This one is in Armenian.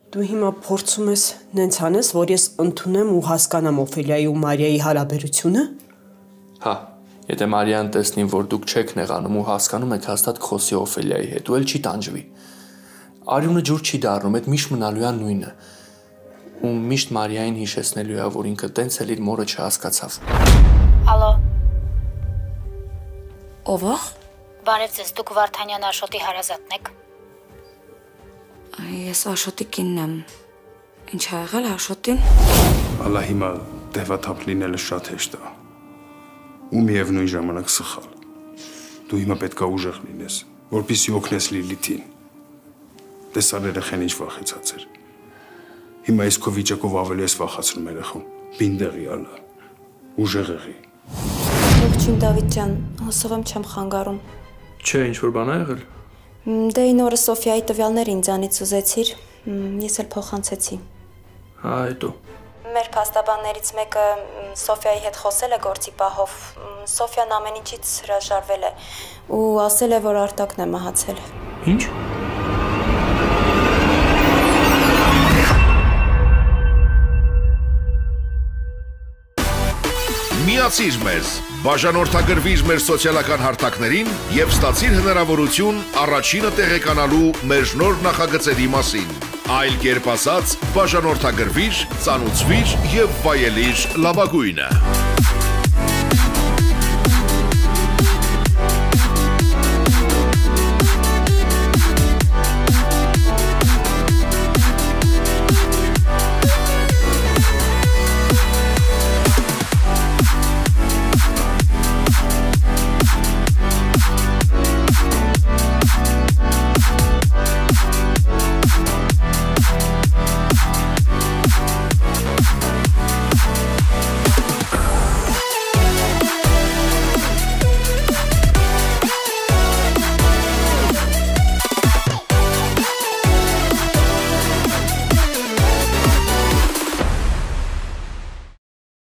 Դու հիմա փորձում ես նենց անես, որ ես ընդունեմ ու հասկանամ Օֆելիայի ու Մարիայի հարաբերությունը։ Հա, եթե Մարիան տեսնի, որ դուք չեք նեղանում ու հասկանում եք, հաստատ խոսի Օֆելիայի հետ, ու էլ չի տանջվի։ Արյունը ջուր չի դառնում, այդ միշտ մնալու է նույնը։ Ու միշտ Մարիային հիշեցնելու է, որ ինքը տենց էլ իր մորը չհասկացավ։ Ալո։ Ով է։ Բարև ձեզ, դուք Վարդանյան Աշոտի հարազատն եք։ Ես Աշոտի կինն եմ։ Ինչ ա եղել Աշոտին։ Ալա հիմա դեվաթափ լինելը շատ հեշտ է։ Ու միևնույն ժամանակ սխալ։ Դու հիմա պետք է ուժեղ լինես, որպեսզի օգնես Լիլիթին։ Տեսար երեխան ինչ վախեցած էր։ Հիմա այս քո վիճակով ավելի ես վախացնում երեխան։ Բինդեղի ալա։ Ուժեղ եղի։ Ողջույն Դավիթ ջան, հուսով եմ չեմ խանգարում։ Չէ, ինչ-որ բան ա եղել։ Դե այն օրը Սոֆիայի տվյալները ինձանից ուզեցիր, ես էլ փոխանցեցի։ Հա, հետո։ Մեր փաստաբաններից մեկը Սոֆիայի հետ խոսել է գործի պահով։ Սոֆիան ամեն ինչից հրաժարվել է ու ասել է, որ Արտակն է մահացել։ Ինչ։ Միացիր մեզ, բաժանորդագրվիր մեր սոցիալական հարթակներին և ստացիր հնարավորություն առաջինը տեղեկանալու մեր նոր նախագծերի մասին։ Այլ կերպ ասած, բաժանորդագրվիր, ծանուցվիր և վայելիր լավագույնը։